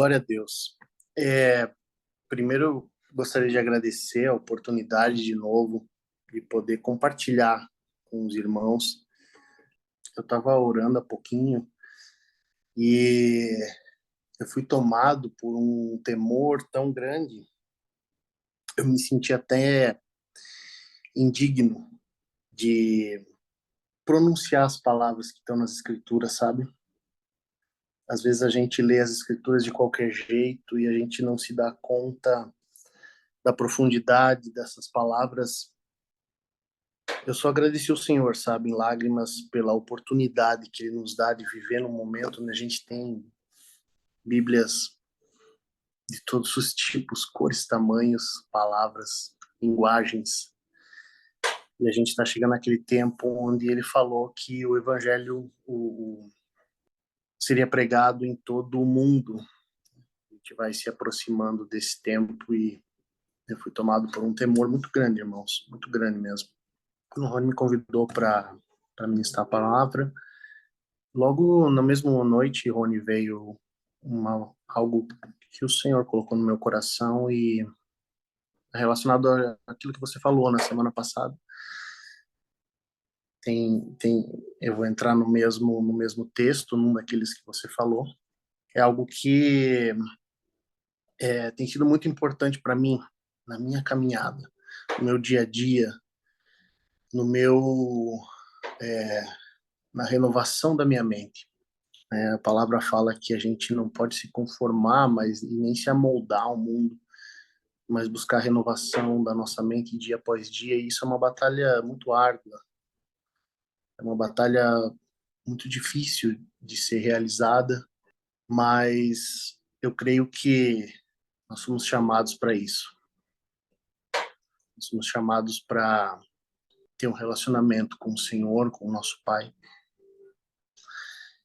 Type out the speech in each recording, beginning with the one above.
Glória a Deus. É, Primeiro, eu gostaria de agradecer a oportunidade de novo de poder compartilhar com os irmãos. Eu estava orando há pouquinho e eu fui tomado por um temor tão grande. Eu me senti até indigno de pronunciar as palavras que estão nas Escrituras, sabe? Às vezes a gente lê as Escrituras de qualquer jeito e a gente não se dá conta da profundidade dessas palavras. Eu só agradeci ao Senhor, sabe, em lágrimas, pela oportunidade que Ele nos dá de viver num momento onde a gente tem Bíblias de todos os tipos, cores, tamanhos, palavras, linguagens. E a gente está chegando naquele tempo onde Ele falou que o Evangelho seria pregado em todo o mundo. A gente vai se aproximando desse tempo e eu fui tomado por um temor muito grande, irmãos, muito grande mesmo. Quando o Rony me convidou para ministrar a palavra, logo na mesma noite, Rony, veio algo que o Senhor colocou no meu coração e relacionado àquilo que você falou na semana passada. Eu vou entrar no mesmo texto, num daqueles que você falou. É algo que tem sido muito importante para mim, na minha caminhada, no meu dia a dia, no meu, na renovação da minha mente. A palavra fala que a gente não pode se conformar, mas nem se amoldar ao mundo, mas buscar a renovação da nossa mente dia após dia. E isso é uma batalha muito árdua, é uma batalha muito difícil de ser realizada, mas eu creio que nós somos chamados para isso. Nós somos chamados para ter um relacionamento com o Senhor, com o nosso Pai.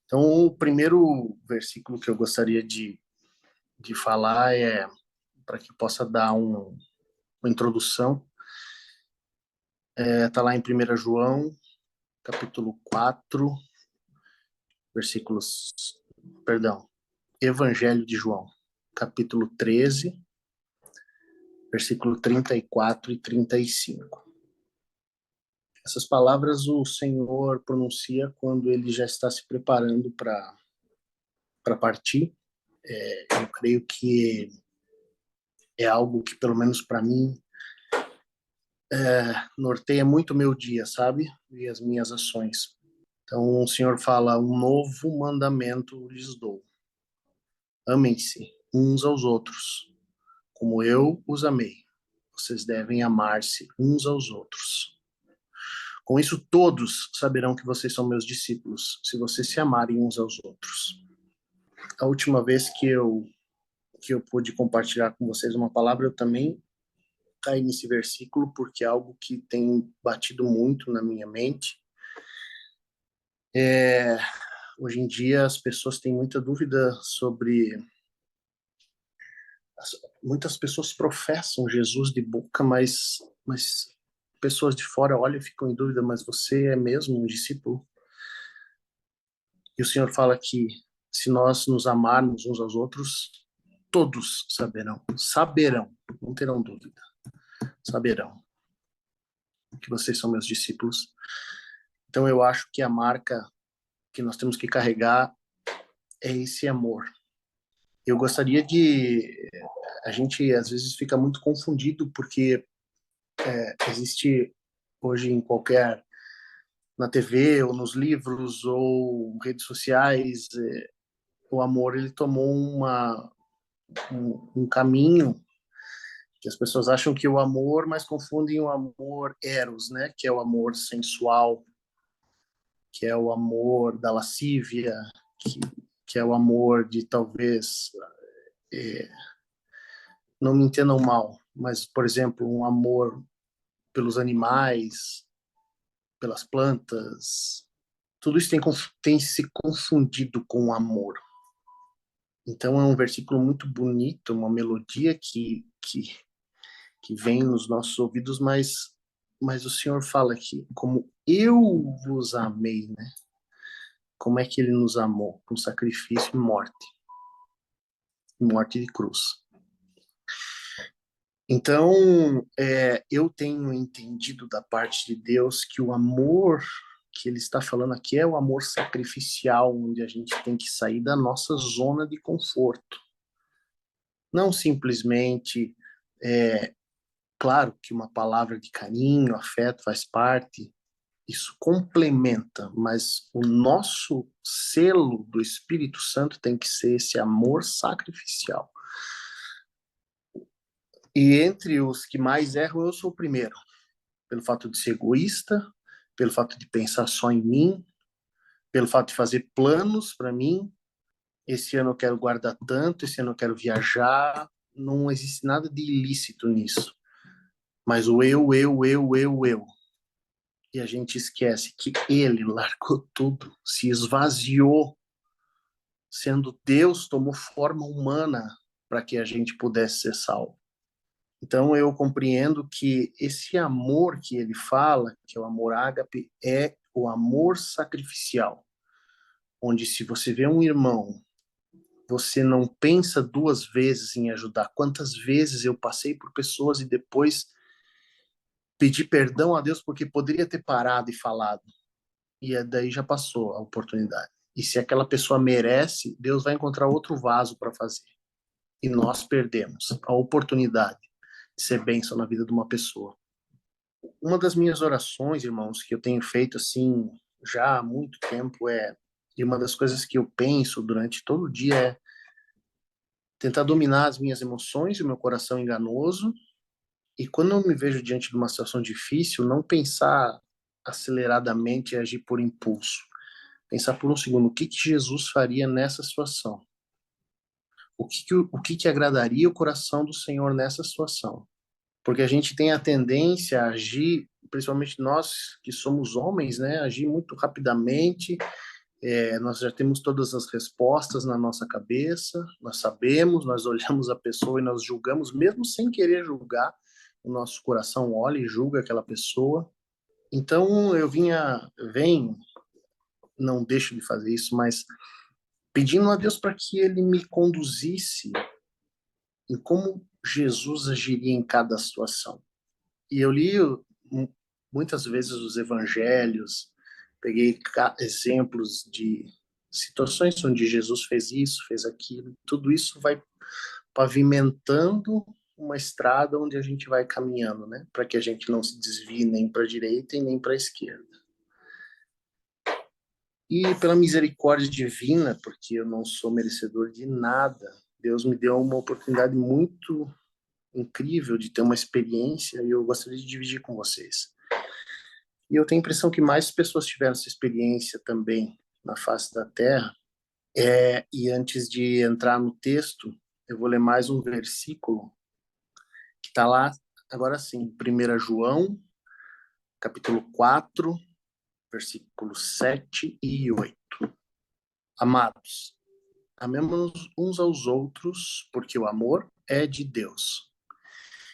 Então, o primeiro versículo que eu gostaria de falar para que possa dar uma introdução. Está lá em 1 João, capítulo 4, Evangelho de João, capítulo 13, versículo 34 e 35. Essas palavras o Senhor pronuncia quando ele já está se preparando para partir. Eu creio que é algo que, pelo menos para mim, norteia muito o meu dia, sabe? E as minhas ações. Então, o Senhor fala: um novo mandamento lhes dou. Amem-se uns aos outros, como eu os amei. Vocês devem amar-se uns aos outros. Com isso, todos saberão que vocês são meus discípulos, se vocês se amarem uns aos outros. A última vez que eu pude compartilhar com vocês uma palavra, eu também caí nesse versículo, porque é algo que tem batido muito na minha mente. Hoje em dia, as pessoas têm muita dúvida sobre... Muitas pessoas professam Jesus de boca, mas pessoas de fora olham e ficam em dúvida: mas você é mesmo um discípulo? E o Senhor fala que se nós nos amarmos uns aos outros, todos saberão, não terão dúvida, saberão que vocês são meus discípulos. Então eu acho que a marca que nós temos que carregar é esse amor. Eu gostaria a gente às vezes fica muito confundido, porque existe hoje na TV ou nos livros ou redes sociais, o amor ele tomou um caminho que as pessoas acham que o amor, mas confundem o amor eros, né, que é o amor sensual, que é o amor da lascívia, que é o amor de talvez, não me entendam mal, mas, por exemplo, um amor pelos animais, pelas plantas. Tudo isso tem se confundido com o amor. Então é um versículo muito bonito, uma melodia que vem nos nossos ouvidos, mas o Senhor fala aqui: como eu vos amei, né? Como é que ele nos amou? Com sacrifício e morte. morte de cruz. Então, eu tenho entendido da parte de Deus que o amor que ele está falando aqui é o amor sacrificial, onde a gente tem que sair da nossa zona de conforto. Não simplesmente, claro que uma palavra de carinho, afeto faz parte, isso complementa, mas o nosso selo do Espírito Santo tem que ser esse amor sacrificial. E entre os que mais erram, eu sou o primeiro, pelo fato de ser egoísta, pelo fato de pensar só em mim, pelo fato de fazer planos para mim. Esse ano eu quero guardar tanto, esse ano eu quero viajar. Não existe nada de ilícito nisso. Mas o eu. E a gente esquece que ele largou tudo, se esvaziou, sendo Deus, tomou forma humana para que a gente pudesse ser salvo. Então eu compreendo que esse amor que ele fala, que é o amor ágape, é o amor sacrificial, onde se você vê um irmão, você não pensa duas vezes em ajudar. Quantas vezes eu passei por pessoas e depois pedi perdão a Deus porque poderia ter parado e falado, e daí já passou a oportunidade. E se aquela pessoa merece, Deus vai encontrar outro vaso para fazer. E nós perdemos a oportunidade de ser bênção na vida de uma pessoa. Uma das minhas orações, irmãos, que eu tenho feito assim já há muito tempo e uma das coisas que eu penso durante todo o dia é tentar dominar as minhas emoções e o meu coração enganoso, e quando eu me vejo diante de uma situação difícil, não pensar aceleradamente e agir por impulso. Pensar por um segundo, o que que Jesus faria nessa situação? O que que agradaria o coração do Senhor nessa situação? Porque a gente tem a tendência a agir, principalmente nós que somos homens, né, agir muito rapidamente. Nós já temos todas as respostas na nossa cabeça, nós sabemos, nós olhamos a pessoa e nós julgamos, mesmo sem querer julgar, o nosso coração olha e julga aquela pessoa. Então eu venho, não deixo de fazer isso, mas pedindo a Deus para que Ele me conduzisse em como Jesus agiria em cada situação. E eu li muitas vezes os evangelhos, peguei exemplos de situações onde Jesus fez isso, fez aquilo, tudo isso vai pavimentando uma estrada onde a gente vai caminhando, né? Para que a gente não se desvie nem para a direita e nem para a esquerda. E pela misericórdia divina, porque eu não sou merecedor de nada, Deus me deu uma oportunidade muito incrível de ter uma experiência e eu gostaria de dividir com vocês. E eu tenho a impressão que mais pessoas tiveram essa experiência também na face da Terra. E antes de entrar no texto, eu vou ler mais um versículo que está lá, agora sim, 1 João, capítulo 4, versículos 7 e 8. Amados, amemos uns aos outros, porque o amor é de Deus.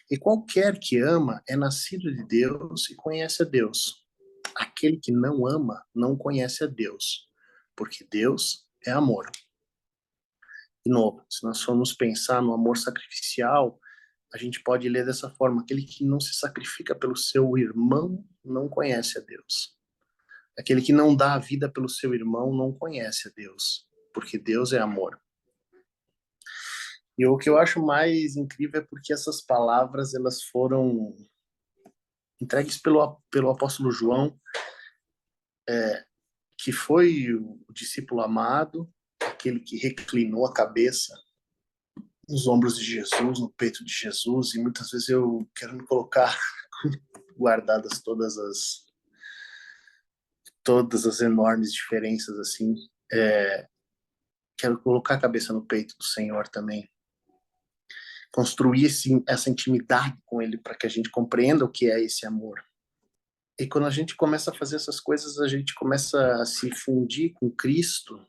E qualquer que ama é nascido de Deus e conhece a Deus. Aquele que não ama não conhece a Deus, porque Deus é amor. De novo, se nós formos pensar no amor sacrificial, a gente pode ler dessa forma: aquele que não se sacrifica pelo seu irmão não conhece a Deus. Aquele que não dá a vida pelo seu irmão não conhece a Deus, porque Deus é amor. E o que eu acho mais incrível é porque essas palavras elas foram entregues pelo apóstolo João, que foi o discípulo amado, aquele que reclinou a cabeça nos ombros de Jesus, no peito de Jesus, e muitas vezes eu quero me colocar guardadas todas as enormes diferenças assim, quero colocar a cabeça no peito do Senhor também, construir essa intimidade com Ele para que a gente compreenda o que é esse amor. E quando a gente começa a fazer essas coisas, a gente começa a se fundir com Cristo.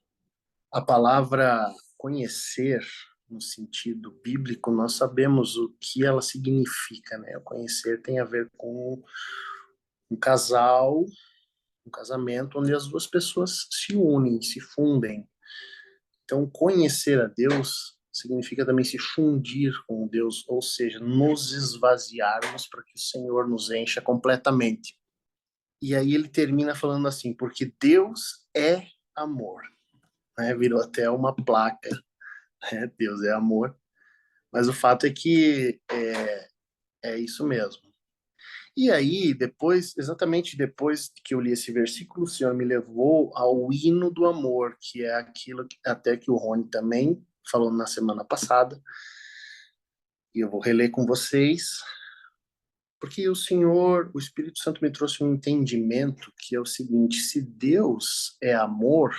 A palavra conhecer, no sentido bíblico, nós sabemos o que ela significa, né? O conhecer tem a ver com um casal, um casamento onde as duas pessoas se unem, se fundem. Então, conhecer a Deus significa também se fundir com Deus, ou seja, nos esvaziarmos para que o Senhor nos encha completamente. E aí ele termina falando assim, porque Deus é amor, né? Virou até uma placa, né? Deus é amor. Mas o fato é que é isso mesmo. E aí, depois, exatamente depois que eu li esse versículo, o Senhor me levou ao hino do amor, que é aquilo que, até que o Rony também falou na semana passada, e eu vou reler com vocês, porque o Senhor, o Espírito Santo me trouxe um entendimento que é o seguinte: se Deus é amor,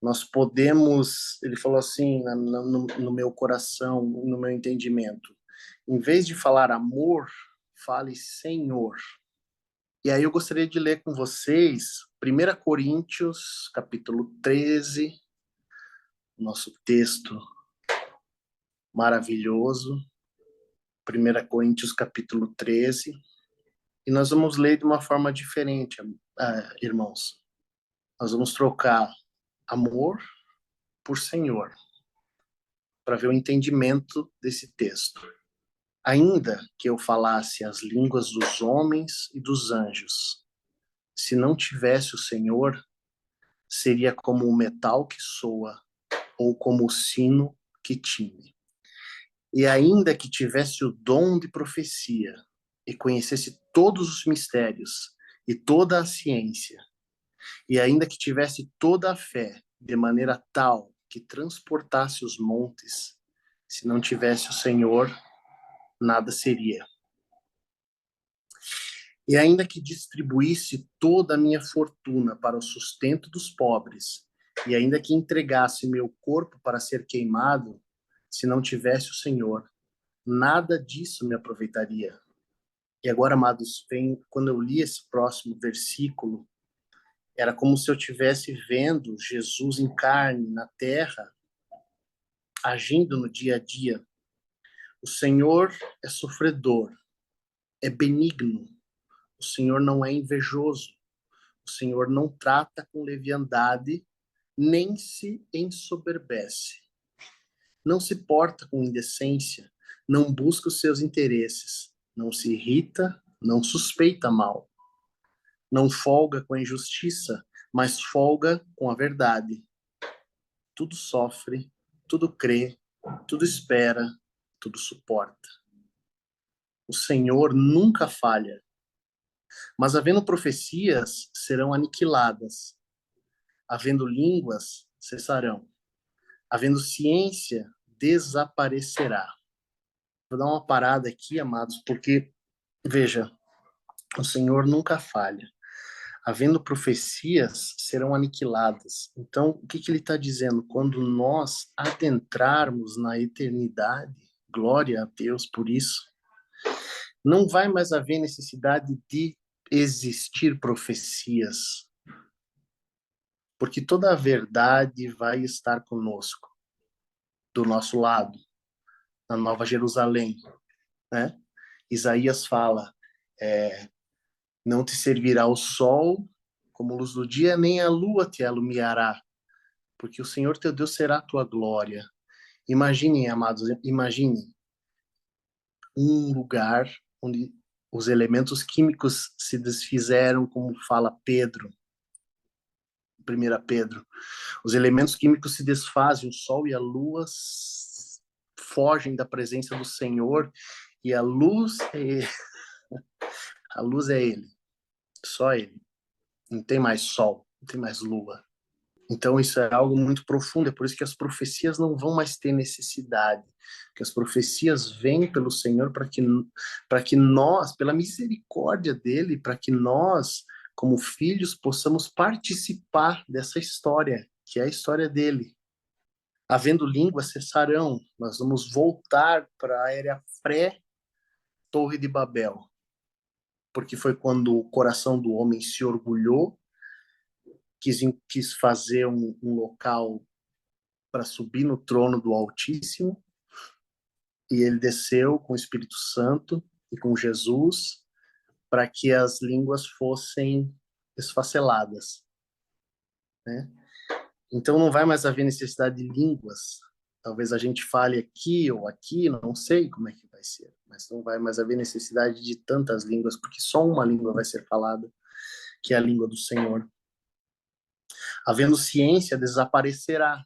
nós podemos, ele falou assim no meu coração, no meu entendimento, em vez de falar amor, fale Senhor. E aí eu gostaria de ler com vocês 1 Coríntios, capítulo 13, nosso texto maravilhoso, 1 Coríntios, capítulo 13, e nós vamos ler de uma forma diferente, irmãos. Nós vamos trocar amor por Senhor, para ver o entendimento desse texto. Ainda que eu falasse as línguas dos homens e dos anjos, se não tivesse o Senhor, seria como o metal que soa ou como o sino que tine. E ainda que tivesse o dom de profecia e conhecesse todos os mistérios e toda a ciência, e ainda que tivesse toda a fé de maneira tal que transportasse os montes, se não tivesse o Senhor, nada seria. E ainda que distribuísse toda a minha fortuna para o sustento dos pobres, e ainda que entregasse meu corpo para ser queimado, se não tivesse o Senhor, nada disso me aproveitaria. E agora, amados, quando eu li esse próximo versículo, era como se eu estivesse vendo Jesus em carne, na terra, agindo no dia a dia. O Senhor é sofredor, é benigno, o Senhor não é invejoso, o Senhor não trata com leviandade, nem se ensoberbece. Não se porta com indecência, não busca os seus interesses, não se irrita, não suspeita mal. Não folga com a injustiça, mas folga com a verdade. Tudo sofre, tudo crê, tudo espera, tudo suporta. O Senhor nunca falha, mas havendo profecias, serão aniquiladas. Havendo línguas, cessarão. Havendo ciência, desaparecerá. Vou dar uma parada aqui, amados, porque, veja, o Senhor nunca falha. Havendo profecias, serão aniquiladas. Então, o que ele está dizendo? Quando nós adentrarmos na eternidade, glória a Deus por isso, não vai mais haver necessidade de existir profecias, porque toda a verdade vai estar conosco, do nosso lado, na Nova Jerusalém, né? Isaías fala, não te servirá o sol como luz do dia, nem a lua te iluminará, porque o Senhor teu Deus será a tua glória. Imaginem, amados, imaginem um lugar onde os elementos químicos se desfizeram, como fala Pedro, 1 Pedro. Os elementos químicos se desfazem, o sol e a lua fogem da presença do Senhor, e a luz é Ele, só Ele. Não tem mais sol, não tem mais lua. Então isso é algo muito profundo, é por isso que as profecias não vão mais ter necessidade, que as profecias vêm pelo Senhor para que nós, pela misericórdia dele, para que nós, como filhos, possamos participar dessa história, que é a história dele. Havendo línguas, cessarão. Nós vamos voltar para a era pré-Torre de Babel, porque foi quando o coração do homem se orgulhou, quis fazer um local para subir no trono do Altíssimo, e ele desceu com o Espírito Santo e com Jesus para que as línguas fossem esfaceladas, né? Então não vai mais haver necessidade de línguas, Talvez a gente fale aqui ou aqui, não sei como é que vai ser, mas não vai mais haver necessidade de tantas línguas, porque só uma língua vai ser falada, que é a língua do Senhor. Havendo ciência, desaparecerá.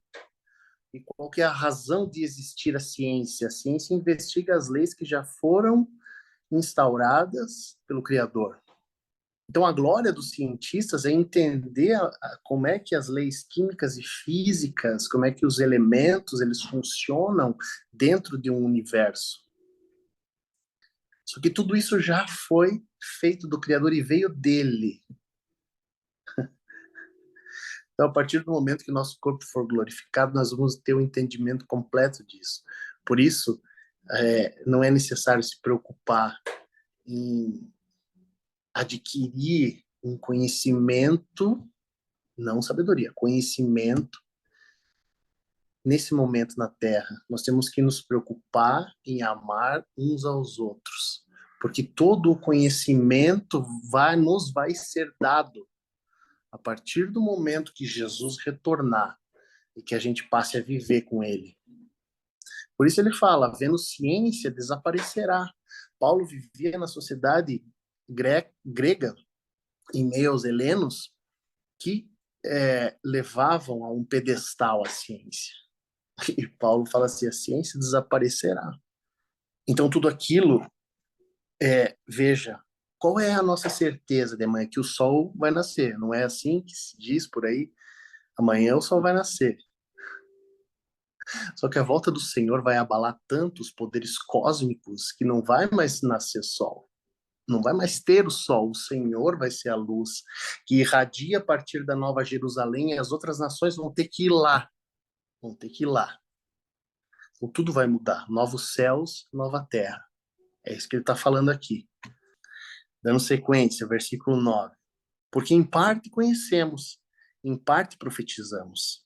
E qual que é a razão de existir a ciência? A ciência investiga as leis que já foram instauradas pelo Criador. Então, a glória dos cientistas é entender como é que as leis químicas e físicas, como é que os elementos eles funcionam dentro de um universo. Só que tudo isso já foi feito do Criador e veio dele. Então, a partir do momento que nosso corpo for glorificado, nós vamos ter o entendimento completo disso. Por isso, não é necessário se preocupar em adquirir um conhecimento, não sabedoria, conhecimento nesse momento na Terra. Nós temos que nos preocupar em amar uns aos outros, porque todo o conhecimento nos vai ser dado a partir do momento que Jesus retornar e que a gente passe a viver com ele. Por isso ele fala, havendo ciência, desaparecerá. Paulo vivia na sociedade grega, em meio aos helenos, que levavam a um pedestal a ciência. E Paulo fala assim, a ciência desaparecerá. Então tudo aquilo, veja, qual é a nossa certeza de amanhã? Que o sol vai nascer. Não é assim que se diz por aí? Amanhã o sol vai nascer. Só que a volta do Senhor vai abalar tanto os poderes cósmicos que não vai mais nascer sol. Não vai mais ter o sol. O Senhor vai ser a luz que irradia a partir da Nova Jerusalém e as outras nações vão ter que ir lá. Vão ter que ir lá. Então tudo vai mudar. Novos céus, nova terra. É isso que ele está falando aqui. Dando sequência, versículo 9. Porque em parte conhecemos, em parte profetizamos.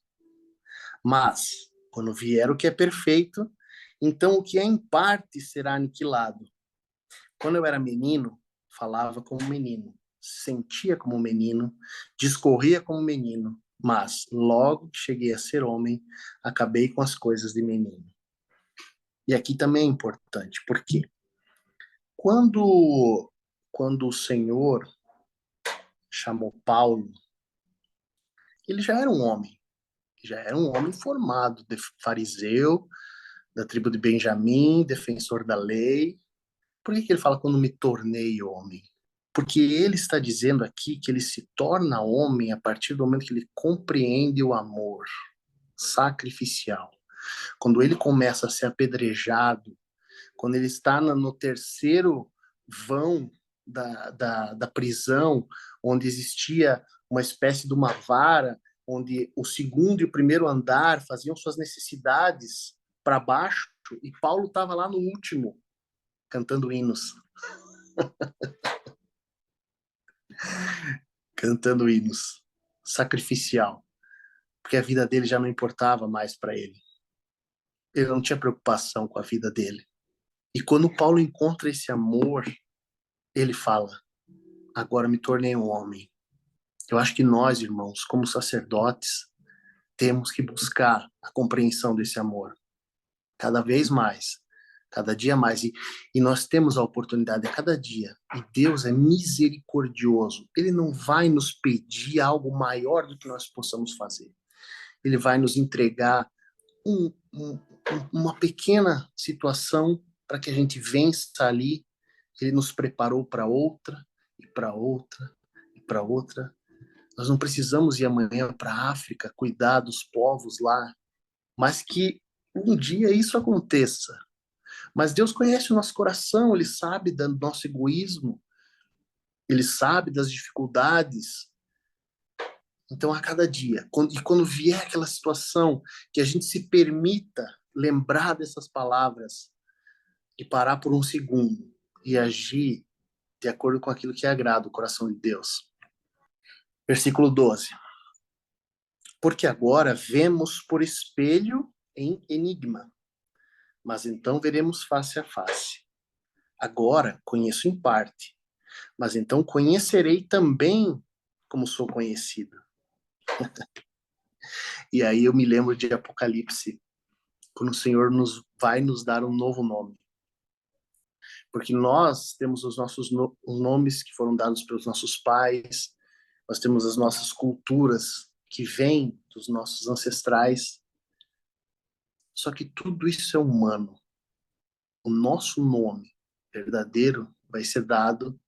Mas, quando vier o que é perfeito, então o que é em parte será aniquilado. Quando eu era menino, falava como menino, sentia como menino, discorria como menino, mas logo que cheguei a ser homem, acabei com as coisas de menino. E aqui também é importante, porque quando o Senhor chamou Paulo, ele já era um homem formado, fariseu, da tribo de Benjamim, defensor da lei. Por que ele fala quando me tornei homem? Porque ele está dizendo aqui que ele se torna homem a partir do momento que ele compreende o amor sacrificial. Quando ele começa a ser apedrejado, quando ele está no terceiro vão da prisão, onde existia uma espécie de uma vara, onde o segundo e o primeiro andar faziam suas necessidades para baixo, e Paulo estava lá no último, cantando hinos. Cantando hinos. Sacrificial. Porque a vida dele já não importava mais para ele. Ele não tinha preocupação com a vida dele. E quando Paulo encontra esse amor, ele fala: agora me tornei um homem. Eu acho que nós, irmãos, como sacerdotes, temos que buscar a compreensão desse amor. Cada vez mais. Cada dia mais. E nós temos a oportunidade a cada dia. E Deus é misericordioso. Ele não vai nos pedir algo maior do que nós possamos fazer. Ele vai nos entregar uma pequena situação para que a gente vença ali. Ele nos preparou para outra, e para outra, e para outra. Nós não precisamos ir amanhã para a África, cuidar dos povos lá, mas que um dia isso aconteça. Mas Deus conhece o nosso coração, Ele sabe do nosso egoísmo, Ele sabe das dificuldades. Então, a cada dia, quando vier aquela situação, que a gente se permita lembrar dessas palavras e parar por um segundo e agir de acordo com aquilo que agrada o coração de Deus. Versículo 12. Porque agora vemos por espelho em enigma, mas então veremos face a face. Agora conheço em parte, mas então conhecerei também como sou conhecido. E aí eu me lembro de Apocalipse, quando o Senhor vai nos dar um novo nome. Porque nós temos os nossos os nomes que foram dados pelos nossos pais, nós temos as nossas culturas que vêm dos nossos ancestrais. Só que tudo isso é humano. O nosso nome verdadeiro vai ser dado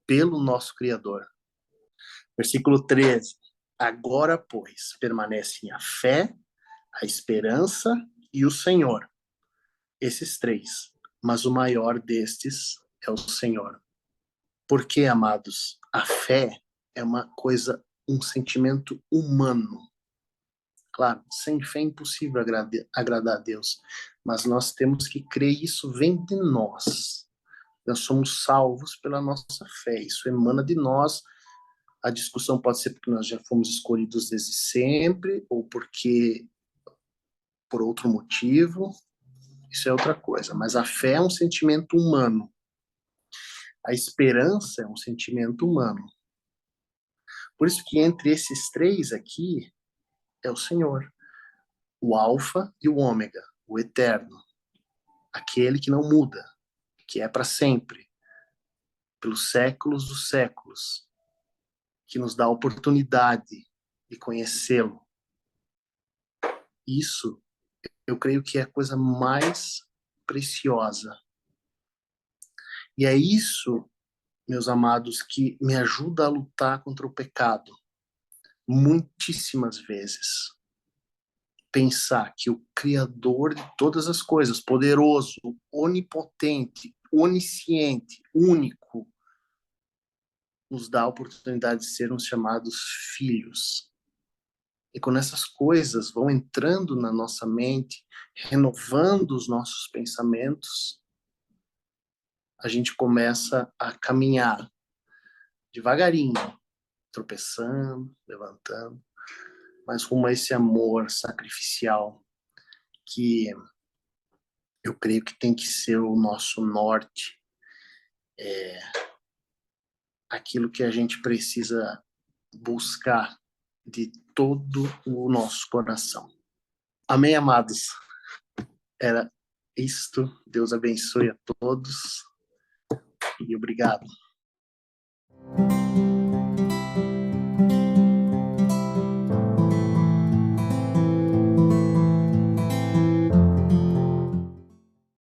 pelo nosso Criador. Versículo 13. Agora, pois, permanecem a fé, a esperança e o Senhor. Esses três. Mas o maior destes é o Senhor. Porque, amados, a fé é uma coisa, um sentimento humano. Claro, sem fé é impossível agradar a Deus, mas nós temos que crer, isso vem de nós. Nós somos salvos pela nossa fé, isso emana de nós. A discussão pode ser porque nós já fomos escolhidos desde sempre, ou porque por outro motivo, isso é outra coisa. Mas a fé é um sentimento humano. A esperança é um sentimento humano. Por isso que entre esses três aqui é o Senhor, o Alfa e o Ômega, o Eterno, aquele que não muda, que é para sempre, pelos séculos dos séculos, que nos dá a oportunidade de conhecê-lo. Isso, eu creio que é a coisa mais preciosa. E é isso, meus amados, que me ajuda a lutar contra o pecado. Muitíssimas vezes. Pensar que o Criador de todas as coisas, poderoso, onipotente, onisciente, único, nos dá a oportunidade de sermos chamados filhos. E quando essas coisas vão entrando na nossa mente, renovando os nossos pensamentos, a gente começa a caminhar devagarinho, tropeçando, levantando, mas rumo a esse amor sacrificial que eu creio que tem que ser o nosso norte, aquilo que a gente precisa buscar de todo o nosso coração. Amém, amados? Era isto. Deus abençoe a todos e obrigado.